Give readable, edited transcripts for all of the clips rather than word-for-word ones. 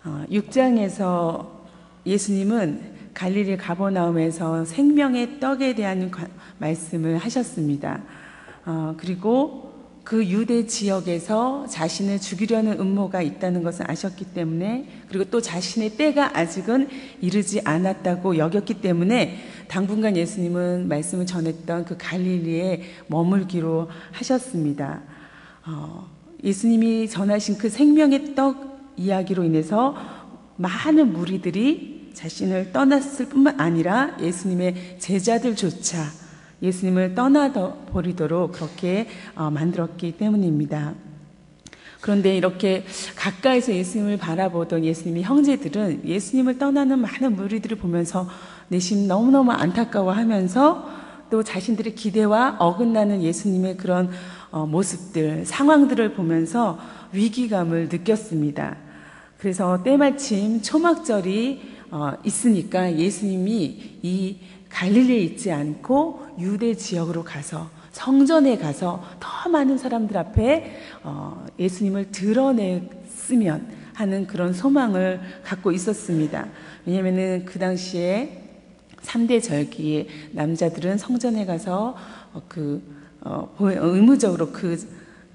6장에서 예수님은 갈릴리 가버나움에서 생명의 떡에 대한 말씀을 하셨습니다. 그리고 그 유대 지역에서 자신을 죽이려는 음모가 있다는 것을 아셨기 때문에, 그리고 또 자신의 때가 아직은 이르지 않았다고 여겼기 때문에 당분간 예수님은 말씀을 전했던 그 갈릴리에 머물기로 하셨습니다. 예수님이 전하신 그 생명의 떡 이야기로 인해서 많은 무리들이 자신을 떠났을 뿐만 아니라 예수님의 제자들조차 예수님을 떠나버리도록 그렇게 만들었기 때문입니다. 그런데 이렇게 가까이서 예수님을 바라보던 예수님의 형제들은 예수님을 떠나는 많은 무리들을 보면서 내심 너무너무 안타까워하면서 또 자신들의 기대와 어긋나는 예수님의 그런 모습들, 상황들을 보면서 위기감을 느꼈습니다. 그래서 때마침 초막절이 있으니까 예수님이 이 갈릴리에 있지 않고 유대 지역으로 가서 성전에 가서 더 많은 사람들 앞에 예수님을 드러냈으면 하는 그런 소망을 갖고 있었습니다. 왜냐하면 그 당시에 3대 절기에 남자들은 성전에 가서 의무적으로 그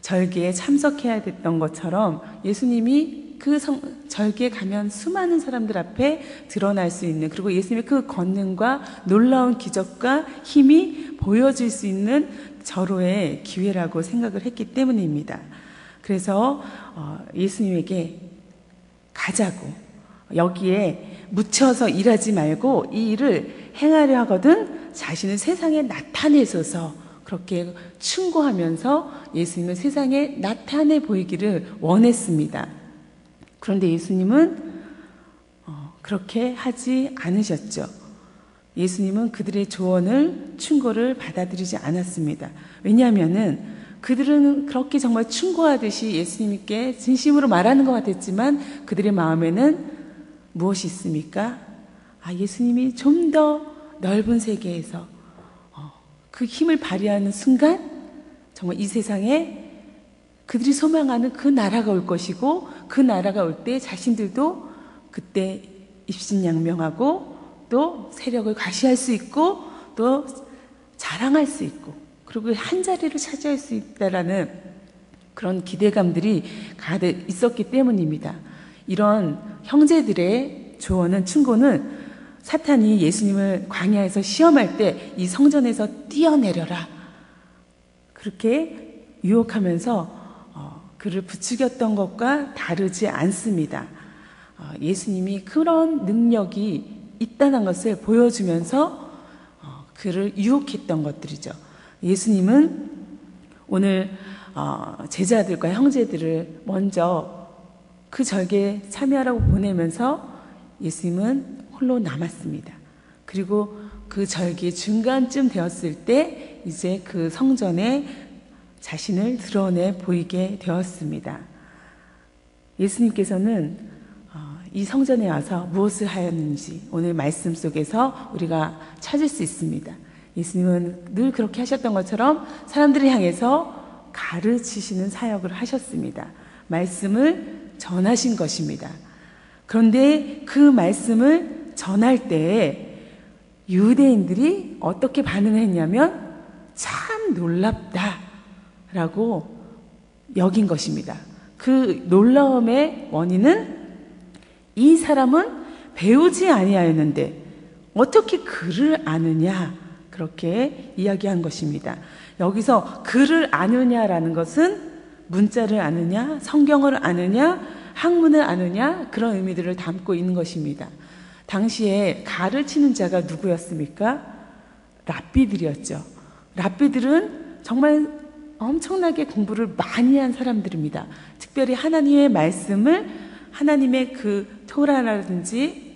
절기에 참석해야 됐던 것처럼 예수님이 그 절기에 가면 수많은 사람들 앞에 드러날 수 있는, 그리고 예수님의 그 권능과 놀라운 기적과 힘이 보여질 수 있는 절호의 기회라고 생각을 했기 때문입니다. 그래서 예수님에게 가자고, 여기에 묻혀서 일하지 말고 이 일을 행하려 하거든 자신을 세상에 나타내소서, 그렇게 충고하면서 예수님을 세상에 나타내 보이기를 원했습니다. 그런데 예수님은 그렇게 하지 않으셨죠. 예수님은 그들의 조언을, 충고를 받아들이지 않았습니다. 왜냐하면은 그들은 그렇게 정말 충고하듯이 예수님께 진심으로 말하는 것 같았지만 그들의 마음에는 무엇이 있습니까? 예수님이 좀 더 넓은 세계에서 그 힘을 발휘하는 순간 정말 이 세상에 그들이 소망하는 그 나라가 올 것이고, 그 나라가 올 때 자신들도 그때 입신양명하고 또 세력을 과시할 수 있고 또 자랑할 수 있고, 그리고 한 자리를 차지할 수 있다라는 그런 기대감들이 가득 있었기 때문입니다. 이런 형제들의 조언은, 충고는 사탄이 예수님을 광야에서 시험할 때 이 성전에서 뛰어내려라, 그렇게 유혹하면서 그를 부추겼던 것과 다르지 않습니다. 예수님이 그런 능력이 있다는 것을 보여주면서 그를 유혹했던 것들이죠. 예수님은 오늘 제자들과 형제들을 먼저 그 절기에 참여하라고 보내면서 예수님은 홀로 남았습니다. 그리고 그 절기 중간쯤 되었을 때 이제 그 성전에 자신을 드러내 보이게 되었습니다. 예수님께서는 이 성전에 와서 무엇을 하였는지 오늘 말씀 속에서 우리가 찾을 수 있습니다. 예수님은 늘 그렇게 하셨던 것처럼 사람들을 향해서 가르치시는 사역을 하셨습니다. 말씀을 전하신 것입니다. 그런데 그 말씀을 전할 때 유대인들이 어떻게 반응을 했냐면 참 놀랍다 라고 여긴 것입니다. 그 놀라움의 원인은 이 사람은 배우지 아니하였는데 어떻게 글을 아느냐, 그렇게 이야기한 것입니다. 여기서 글을 아느냐라는 것은 문자를 아느냐, 성경을 아느냐, 학문을 아느냐, 그런 의미들을 담고 있는 것입니다. 당시에 가르치는 자가 누구였습니까? 랍비들이었죠. 랍비들은 정말 엄청나게 공부를 많이 한 사람들입니다. 특별히 하나님의 말씀을, 하나님의 그 토라라든지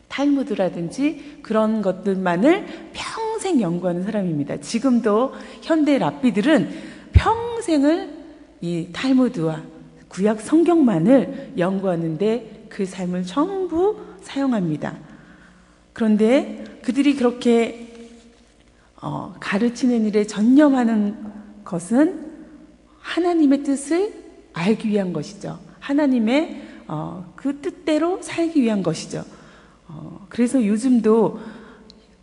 탈무드라든지 그런 것들만을 평생 연구하는 사람입니다. 지금도 현대 랍비들은 평생을 이 탈무드와 구약 성경만을 연구하는데 그 삶을 전부 사용합니다. 그런데 그들이 그렇게 가르치는 일에 전념하는 것은 하나님의 뜻을 알기 위한 것이죠. 하나님의 그 뜻대로 살기 위한 것이죠. 그래서 요즘도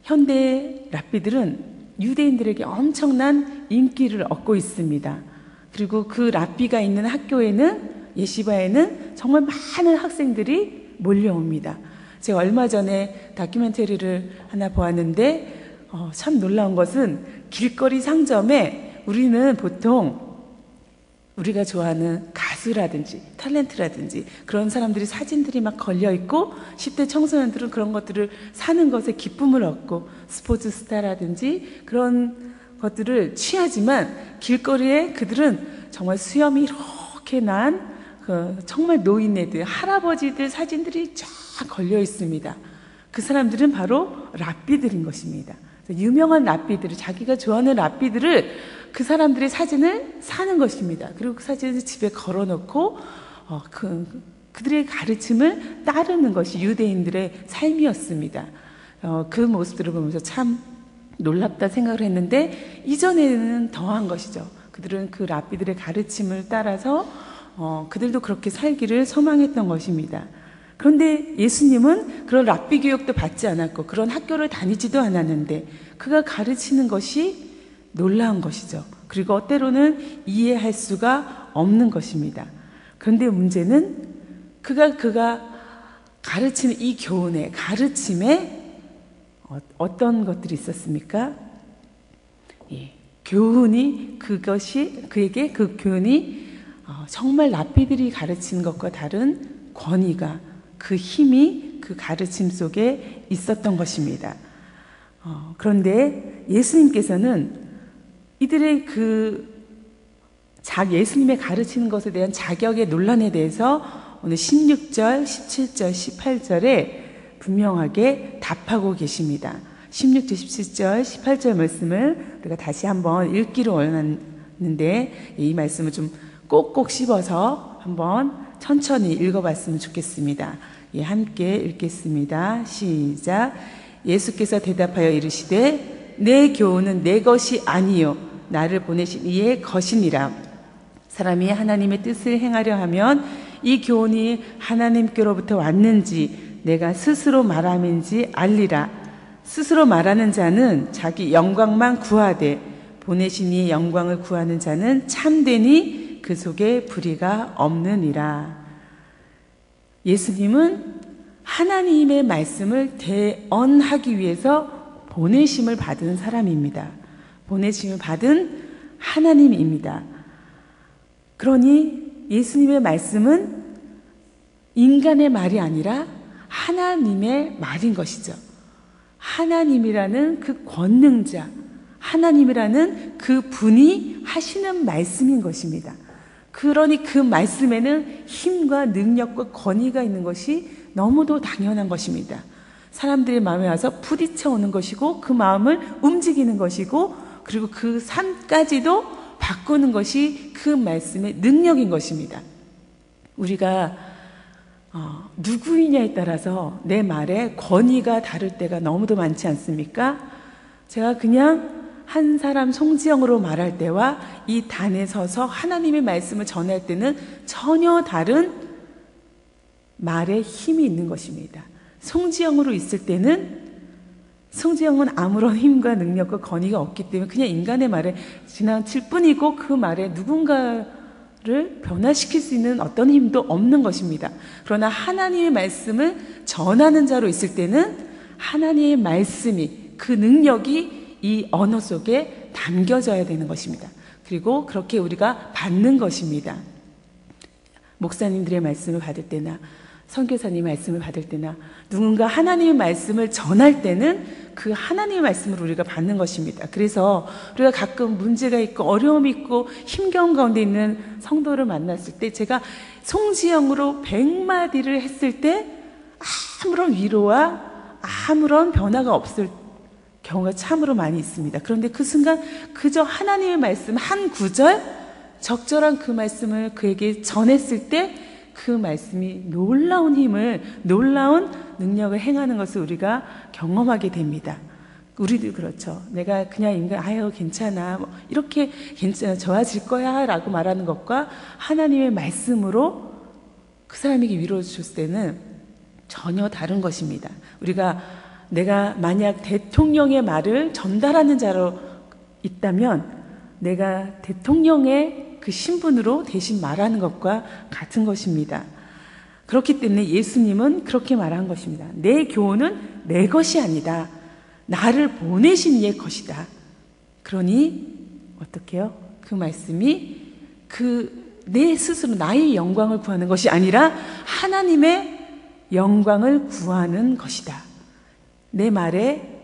현대 랍비들은 유대인들에게 엄청난 인기를 얻고 있습니다. 그리고 그 랍비가 있는 학교에는, 예시바에는 정말 많은 학생들이 몰려옵니다. 제가 얼마 전에 다큐멘터리를 하나 보았는데 참 놀라운 것은 길거리 상점에 우리는 보통 우리가 좋아하는 가수라든지 탤런트라든지 그런 사람들이 사진들이 막 걸려있고 10대 청소년들은 그런 것들을 사는 것에 기쁨을 얻고 스포츠 스타라든지 그런 것들을 취하지만 길거리에 그들은 정말 수염이 이렇게 난 정말 노인네들, 할아버지들 사진들이 쫙 걸려 있습니다. 그 사람들은 바로 랍비들인 것입니다. 유명한 랍비들을, 자기가 좋아하는 랍비들을 그 사람들의 사진을 사는 것입니다. 그리고 그 사진을 집에 걸어놓고 그들의 가르침을 따르는 것이 유대인들의 삶이었습니다. 그 모습들을 보면서 참 놀랍다 생각을 했는데 이전에는 더한 것이죠. 그들은 그 랍비들의 가르침을 따라서 그들도 그렇게 살기를 소망했던 것입니다. 그런데 예수님은 그런 랍비 교육도 받지 않았고 그런 학교를 다니지도 않았는데 그가 가르치는 것이 놀라운 것이죠. 그리고 때로는 이해할 수가 없는 것입니다. 그런데 문제는 그가 가르치는 이 교훈에, 가르침에 어떤 것들이 있었습니까? 교훈이, 그에게 그 교훈이 정말 랍비들이 가르치는 것과 다른 권위가, 그 힘이 그 가르침 속에 있었던 것입니다. 그런데 예수님께서는 이들의 예수님의 가르치는 것에 대한 자격의 논란에 대해서 오늘 16절, 17절, 18절에 분명하게 답하고 계십니다. 16절, 17절, 18절 말씀을 우리가 다시 한번 읽기를 원하는데 이 말씀을 좀 꼭꼭 씹어서 한번 천천히 읽어봤으면 좋겠습니다. 함께 읽겠습니다. 시작. 예수께서 대답하여 이르시되 내 교훈은 내 것이 아니요 나를 보내신 이의 것이니라. 사람이 하나님의 뜻을 행하려 하면 이 교훈이 하나님께로부터 왔는지 내가 스스로 말함인지 알리라. 스스로 말하는 자는 자기 영광만 구하되 보내신 이의 영광을 구하는 자는 참되니 그 속에 불의가 없느니라. 예수님은 하나님의 말씀을 대언하기 위해서 보내심을 받은 사람입니다. 보내심을 받은 하나님입니다. 그러니 예수님의 말씀은 인간의 말이 아니라 하나님의 말인 것이죠. 하나님이라는 그 권능자, 하나님이라는 그 분이 하시는 말씀인 것입니다. 그러니 그 말씀에는 힘과 능력과 권위가 있는 것이 너무도 당연한 것입니다. 사람들의 마음에 와서 부딪혀 오는 것이고 그 마음을 움직이는 것이고 그리고 그 삶까지도 바꾸는 것이 그 말씀의 능력인 것입니다. 우리가 누구이냐에 따라서 내 말에 권위가 다를 때가 너무도 많지 않습니까? 제가 그냥 한 사람 송지영으로 말할 때와 이 단에 서서 하나님의 말씀을 전할 때는 전혀 다른 말에 힘이 있는 것입니다. 송지영으로 있을 때는 송지영은 아무런 힘과 능력과 권위가 없기 때문에 그냥 인간의 말에 지나칠 뿐이고 그 말에 누군가를 변화시킬 수 있는 어떤 힘도 없는 것입니다. 그러나 하나님의 말씀을 전하는 자로 있을 때는 하나님의 말씀이, 그 능력이 이 언어 속에 담겨져야 되는 것입니다. 그리고 그렇게 우리가 받는 것입니다. 목사님들의 말씀을 받을 때나 선교사님 말씀을 받을 때나 누군가 하나님의 말씀을 전할 때는 그 하나님의 말씀을 우리가 받는 것입니다. 그래서 우리가 가끔 문제가 있고 어려움이 있고 힘겨운 가운데 있는 성도를 만났을 때 제가 송지영으로 100마디를 했을 때 아무런 위로와 아무런 변화가 없을 경우가 참으로 많이 있습니다. 그런데 그 순간 그저 하나님의 말씀 한 구절, 적절한 그 말씀을 그에게 전했을 때 그 말씀이 놀라운 힘을, 놀라운 능력을 행하는 것을 우리가 경험하게 됩니다. 우리도 그렇죠. 내가 그냥 인간, 괜찮아, 이렇게 괜찮아, 좋아질 거야 라고 말하는 것과 하나님의 말씀으로 그 사람에게 위로를 줬을 때는 전혀 다른 것입니다. 내가 만약 대통령의 말을 전달하는 자로 있다면 내가 대통령의 그 신분으로 대신 말하는 것과 같은 것입니다. 그렇기 때문에 예수님은 그렇게 말한 것입니다. 내 교훈은 내 것이 아니다. 나를 보내신 이의 것이다. 그러니 어떻게 해요? 그 말씀이 내 스스로 나의 영광을 구하는 것이 아니라 하나님의 영광을 구하는 것이다. 내 말의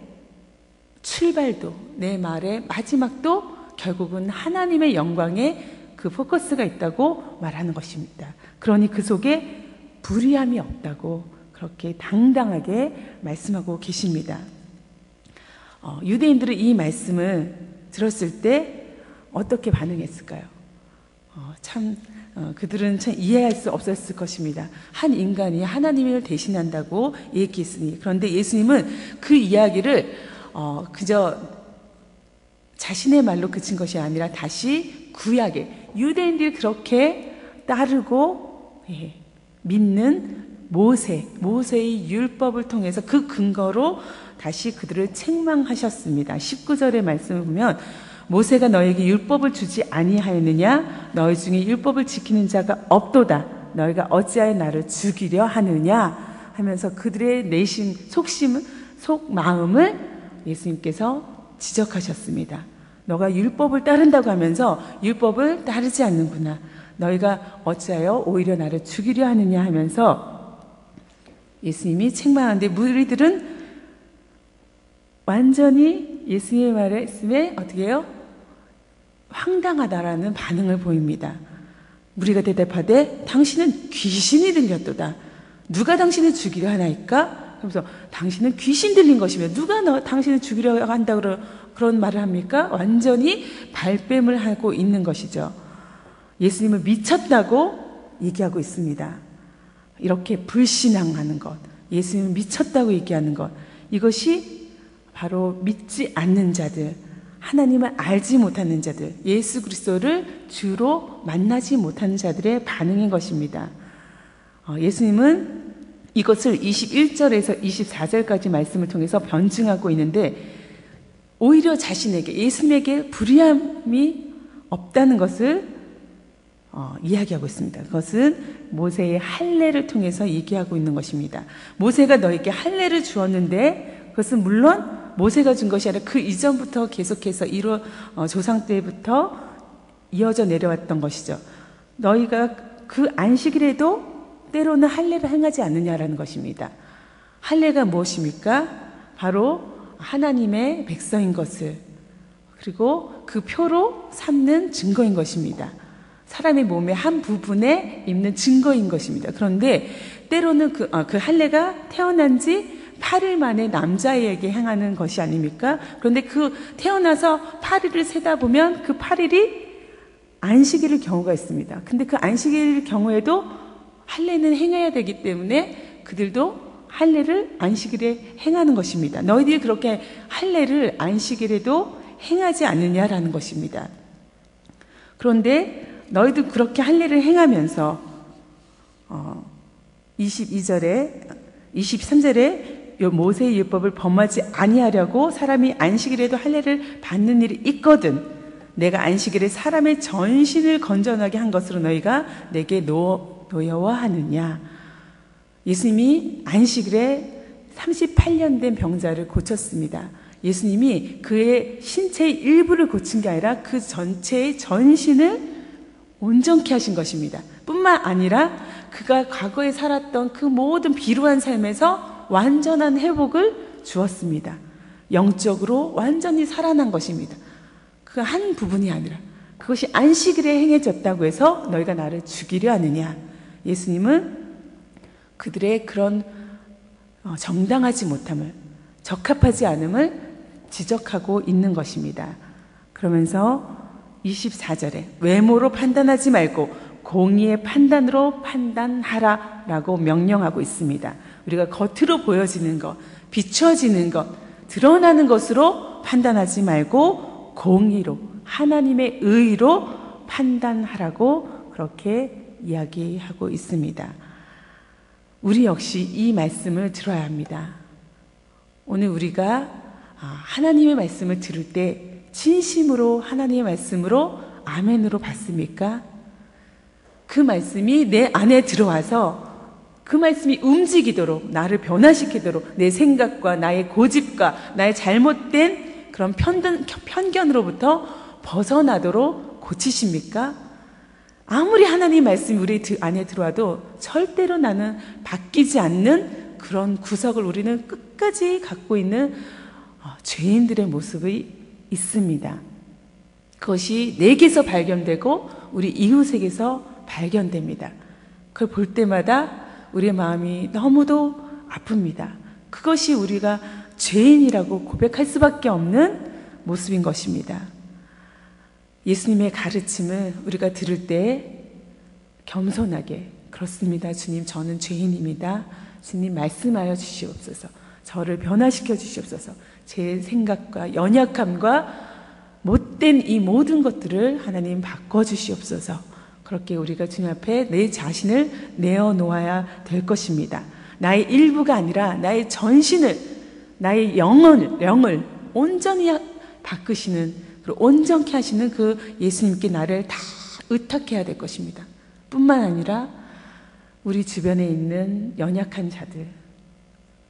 출발도, 내 말의 마지막도 결국은 하나님의 영광에 그 포커스가 있다고 말하는 것입니다. 그러니 그 속에 불의함이 없다고 그렇게 당당하게 말씀하고 계십니다. 유대인들은 이 말씀을 들었을 때 어떻게 반응했을까요? 그들은 참 이해할 수 없었을 것입니다. 한 인간이 하나님을 대신한다고 얘기했으니. 그런데 예수님은 그 이야기를 그저 자신의 말로 그친 것이 아니라 다시 구약에 유대인들이 그렇게 따르고 믿는 모세의 율법을 통해서 그 근거로 다시 그들을 책망하셨습니다. 19절의 말씀을 보면 모세가 너에게 율법을 주지 아니하였느냐? 너희 중에 율법을 지키는 자가 없도다. 너희가 어찌하여 나를 죽이려 하느냐? 하면서 그들의 내심 속마음을 예수님께서 지적하셨습니다. 너가 율법을 따른다고 하면서 율법을 따르지 않는구나. 너희가 어찌하여 오히려 나를 죽이려 하느냐 하면서 예수님이 책망하는데 무리들은 완전히 예수님의 말씀에 어떻게 해요? 황당하다라는 반응을 보입니다. 무리가 대답하되 당신은 귀신이 들렸도다. 누가 당신을 죽이려 하나이까? 그래서 당신은 귀신 들린 것이며 누가 당신을 죽이려 한다고 그런 말을 합니까? 완전히 발뺌을 하고 있는 것이죠. 예수님을 미쳤다고 얘기하고 있습니다. 이렇게 불신앙하는 것, 예수님을 미쳤다고 얘기하는 것, 이것이 바로 믿지 않는 자들, 하나님을 알지 못하는 자들, 예수 그리스도를 주로 만나지 못하는 자들의 반응인 것입니다. 예수님은 이것을 21절에서 24절까지 말씀을 통해서 변증하고 있는데 오히려 자신에게, 예수님에게 불의함이 없다는 것을 이야기하고 있습니다. 그것은 모세의 할례를 통해서 얘기하고 있는 것입니다. 모세가 너에게 할례를 주었는데 그것은 물론 모세가 준 것이 아니라 그 이전부터 계속해서 조상 때부터 이어져 내려왔던 것이죠. 너희가 그 안식일에도 때로는 할례를 행하지 않느냐라는 것입니다. 할례가 무엇입니까? 바로 하나님의 백성인 것을, 그리고 그 표로 삼는 증거인 것입니다. 사람의 몸의 한 부분에 입는 증거인 것입니다. 그런데 때로는 그 할례가 태어난 지 8일 만에 남자에게 행하는 것이 아닙니까? 그런데 그 태어나서 8일을 세다 보면 그 8일이 안식일일 경우가 있습니다. 근데 그 안식일 경우에도 할례는 행해야 되기 때문에 그들도 할례를 안식일에 행하는 것입니다. 너희들이 그렇게 할례를 안식일에도 행하지 않느냐라는 것입니다. 그런데 너희도 그렇게 할례를 행하면서 23절에 모세의 율법을 범하지 아니하려고 사람이 안식일에도 할례를 받는 일이 있거든 내가 안식일에 사람의 전신을 건전하게 한 것으로 너희가 내게 노여워하느냐. 예수님이 안식일에 38년 된 병자를 고쳤습니다. 예수님이 그의 신체의 일부를 고친 게 아니라 그 전체의 전신을 온전케 하신 것입니다. 뿐만 아니라 그가 과거에 살았던 그 모든 비루한 삶에서 완전한 회복을 주었습니다. 영적으로 완전히 살아난 것입니다. 그 한 부분이 아니라 그것이 안식일에 행해졌다고 해서 너희가 나를 죽이려 하느냐. 예수님은 그들의 그런 정당하지 못함을, 적합하지 않음을 지적하고 있는 것입니다. 그러면서 24절에 외모로 판단하지 말고 공의의 판단으로 판단하라 라고 명령하고 있습니다. 우리가 겉으로 보여지는 것, 비춰지는 것, 드러나는 것으로 판단하지 말고 공의로, 하나님의 의로 판단하라고 그렇게 이야기하고 있습니다. 우리 역시 이 말씀을 들어야 합니다. 오늘 우리가 하나님의 말씀을 들을 때 진심으로 하나님의 말씀으로 아멘으로 받습니까? 그 말씀이 내 안에 들어와서 그 말씀이 움직이도록, 나를 변화시키도록, 내 생각과 나의 고집과 나의 잘못된 그런 편견으로부터 벗어나도록 고치십니까? 아무리 하나님 말씀이 우리 안에 들어와도 절대로 나는 바뀌지 않는 그런 구석을 우리는 끝까지 갖고 있는 죄인들의 모습이 있습니다. 그것이 내게서 발견되고 우리 이웃에게서 발견됩니다. 그걸 볼 때마다 우리의 마음이 너무도 아픕니다. 그것이 우리가 죄인이라고 고백할 수밖에 없는 모습인 것입니다. 예수님의 가르침을 우리가 들을 때 겸손하게, 그렇습니다. 주님, 저는 죄인입니다. 주님, 말씀하여 주시옵소서. 저를 변화시켜 주시옵소서. 제 생각과 연약함과 못된 이 모든 것들을 하나님 바꿔주시옵소서. 그렇게 우리가 주님 앞에 내 자신을 내어놓아야 될 것입니다. 나의 일부가 아니라 나의 전신을, 나의 영을 온전히 바꾸시는, 그리고 온전케 하시는 그 예수님께 나를 다 의탁해야 될 것입니다. 뿐만 아니라 우리 주변에 있는 연약한 자들,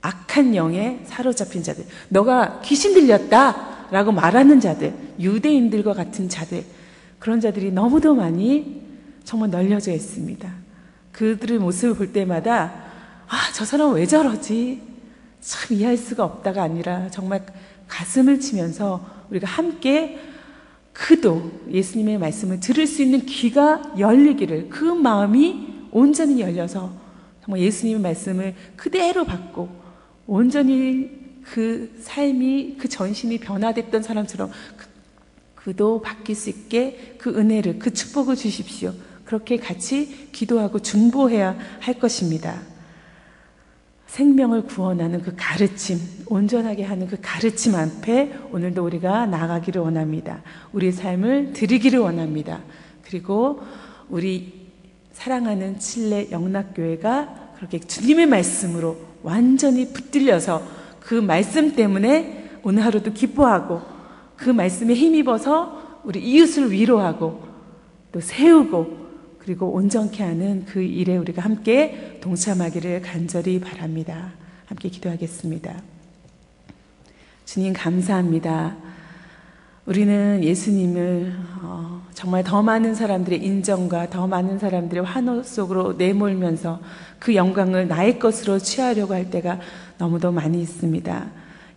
악한 영에 사로잡힌 자들, 너가 귀신 들렸다 라고 말하는 자들, 유대인들과 같은 자들, 그런 자들이 너무도 많이 정말 널려져 있습니다. 그들의 모습을 볼 때마다 저 사람은 왜 저러지? 참 이해할 수가 없다가 아니라 정말 가슴을 치면서 우리가 함께 그도 예수님의 말씀을 들을 수 있는 귀가 열리기를, 그 마음이 온전히 열려서 정말 예수님의 말씀을 그대로 받고 온전히 그 삶이, 그 전신이 변화됐던 사람처럼 그도 바뀔 수 있게 그 은혜를, 그 축복을 주십시오. 그렇게 같이 기도하고 중보해야 할 것입니다. 생명을 구원하는 그 가르침, 온전하게 하는 그 가르침 앞에 오늘도 우리가 나아가기를 원합니다. 우리의 삶을 드리기를 원합니다. 그리고 우리 사랑하는 칠레 영락교회가 그렇게 주님의 말씀으로 완전히 붙들려서 그 말씀 때문에 오늘 하루도 기뻐하고 그 말씀에 힘입어서 우리 이웃을 위로하고 또 세우고 그리고 온전케 하는 그 일에 우리가 함께 동참하기를 간절히 바랍니다. 함께 기도하겠습니다. 주님, 감사합니다. 우리는 예수님을 정말 더 많은 사람들의 인정과 더 많은 사람들의 환호 속으로 내몰면서 그 영광을 나의 것으로 취하려고 할 때가 너무도 많이 있습니다.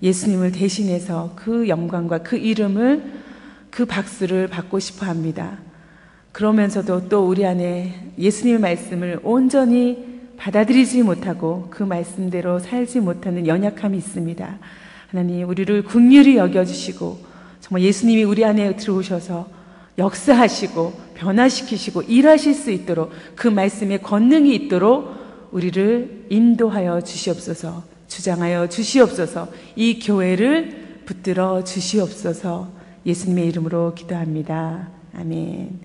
예수님을 대신해서 그 영광과 그 이름을, 그 박수를 받고 싶어 합니다. 그러면서도 또 우리 안에 예수님의 말씀을 온전히 받아들이지 못하고 그 말씀대로 살지 못하는 연약함이 있습니다. 하나님, 우리를 긍휼히 여겨주시고 정말 예수님이 우리 안에 들어오셔서 역사하시고 변화시키시고 일하실 수 있도록, 그 말씀의 권능이 있도록 우리를 인도하여 주시옵소서, 주장하여 주시옵소서, 이 교회를 붙들어 주시옵소서. 예수님의 이름으로 기도합니다. 아멘.